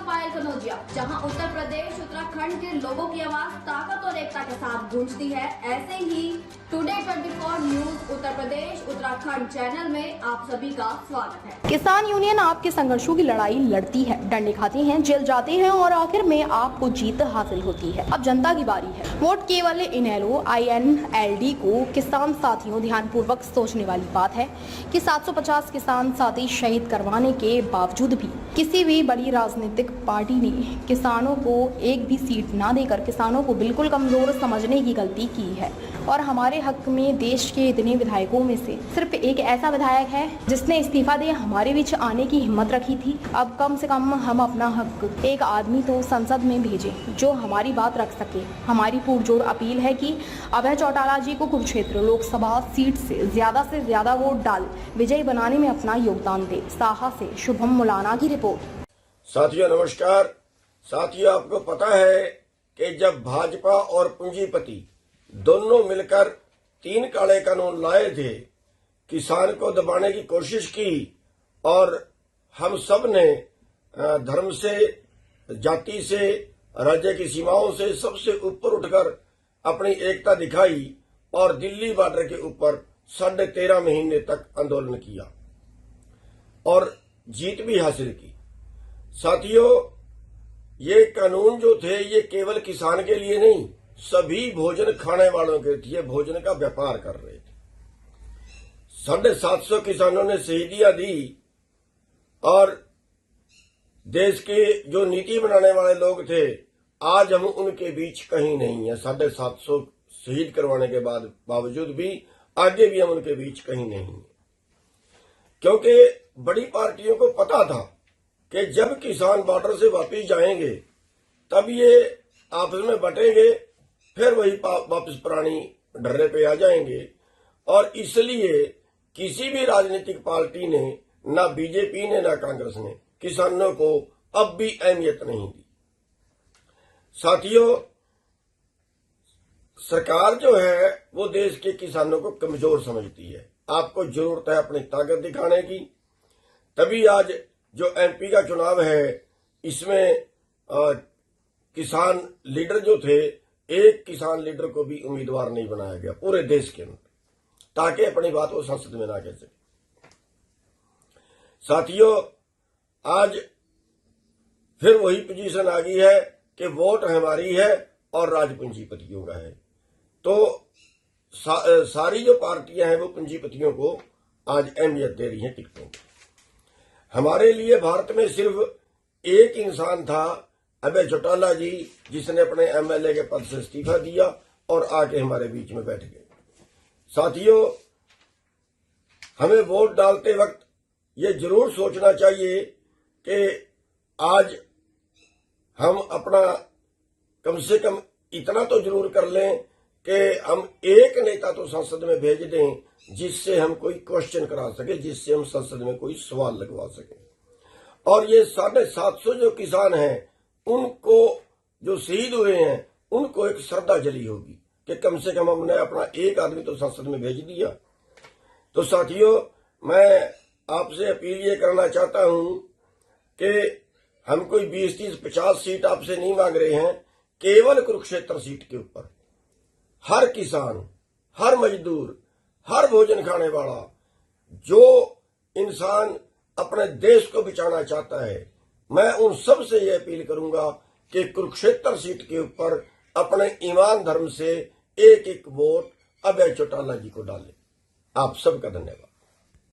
पायल कनौजिया, जहां उत्तर प्रदेश उत्तराखंड के लोगों की आवाज ताकत और एकता के साथ गूंजती है, ऐसे ही today 24 news Uttar Pradesh Uttarakhand channel में आप सभी का स्वागत है। किसान यूनियन आपके संघर्षों की लड़ाई लड़ती है, डंडे खाती हैं, जेल जाते हैं और आखिर में आपको जीत हासिल होती है। अब जनता की बारी है। वोट केवल इनेलो INLD को किसान साथियों ध्यान पूर्वक सोचने वाली बात है कि 750 किसान साथी शहीद करवाने के बावजूद भी किसी भी बड़ी राजनीतिक पार्टी ने किसानों को एक भी सीट ना देकर किसानों को बिल्कुल कमजोर समझने की गलती की है। और हमारे हक में देश के इतने विधायकों में से सिर्फ एक ऐसा विधायक है जिसने इस्तीफा दे हमारे बीच आने की हिम्मत रखी थी। अब कम से कम हम अपना हक एक आदमी तो संसद में भेजें जो हमारी बात रख सके। हमारी पुरजोर अपील है कि अभय चौटाला जी को कुरुक्षेत्र लोकसभा सीट से ज्यादा वोट डाल विजयी बनाने में अपना योगदान दे। साहा से शुभम मुलाना की रिपोर्ट। साथियों नमस्कार। साथियों, आपको पता है कि जब भाजपा और पूंजीपति दोनों मिलकर 3 काले कानून लाए थे, किसान को दबाने की कोशिश की और हम सब ने धर्म से, जाति से, राज्य की सीमाओं से सबसे ऊपर उठकर अपनी एकता दिखाई और दिल्ली बॉर्डर के ऊपर 13.5 महीने तक आंदोलन किया और जीत भी हासिल की। साथियों, ये कानून जो थे ये केवल किसान के लिए नहीं, सभी भोजन खाने वालों के थे। भोजन का व्यापार कर रहे थे। 750 किसानों ने शहीदियां दी और देश के जो नीति बनाने वाले लोग थे, आज हम उनके बीच कहीं नहीं है। 750 शहीद करवाने के बावजूद भी आगे भी हम उनके बीच कहीं नहीं है, क्योंकि बड़ी पार्टियों को पता था कि जब किसान बॉर्डर से वापिस जाएंगे तब ये आपस में बटेंगे, फिर वही वापस पुरानी ढर्रे पे आ जाएंगे। और इसलिए किसी भी राजनीतिक पार्टी ने, ना बीजेपी ने ना कांग्रेस ने, किसानों को अब भी अहमियत नहीं दी। साथियों, सरकार जो है वो देश के किसानों को कमजोर समझती है। आपको जरूरत है अपनी ताकत दिखाने की। तभी आज जो MP का चुनाव है, इसमें किसान लीडर जो थे, एक किसान लीडर को भी उम्मीदवार नहीं बनाया गया पूरे देश के अंदर, ताकि अपनी बात वो संसद में ना कह सके। साथियों, आज फिर वही पोजीशन आ गई है कि वोट हमारी है और राज पूंजीपतियों का है। तो सारी जो पार्टियां हैं वो पूंजीपतियों को आज अहमियत दे रही हैं टिकटों की। हमारे लिए भारत में सिर्फ एक इंसान था, अभय चौटाला जी, जिसने अपने MLA के पद से इस्तीफा दिया और आके हमारे बीच में बैठ गए। साथियों, हमें वोट डालते वक्त ये जरूर सोचना चाहिए कि आज हम अपना कम से कम इतना तो जरूर कर लें कि हम एक नेता तो संसद में भेज दें जिससे हम कोई क्वेश्चन करा सके, जिससे हम संसद में कोई सवाल लगवा सके। और ये 750 जो किसान हैं, उनको जो शहीद हुए हैं, उनको एक श्रद्धांजलि होगी कि कम से कम हमने अपना एक आदमी तो संसद में भेज दिया। तो साथियों, मैं आपसे अपील ये करना चाहता हूं कि हम कोई 20, 30, 50 सीट आपसे नहीं मांग रहे हैं। केवल कुरुक्षेत्र सीट के ऊपर हर किसान, हर मजदूर, हर भोजन खाने वाला, जो इंसान अपने देश को बचाना चाहता है, मैं उन सब से यह अपील करूंगा कि कुरुक्षेत्र सीट के ऊपर अपने ईमान धर्म से एक वोट अभय चौटाला जी को डालें। आप सबका धन्यवाद।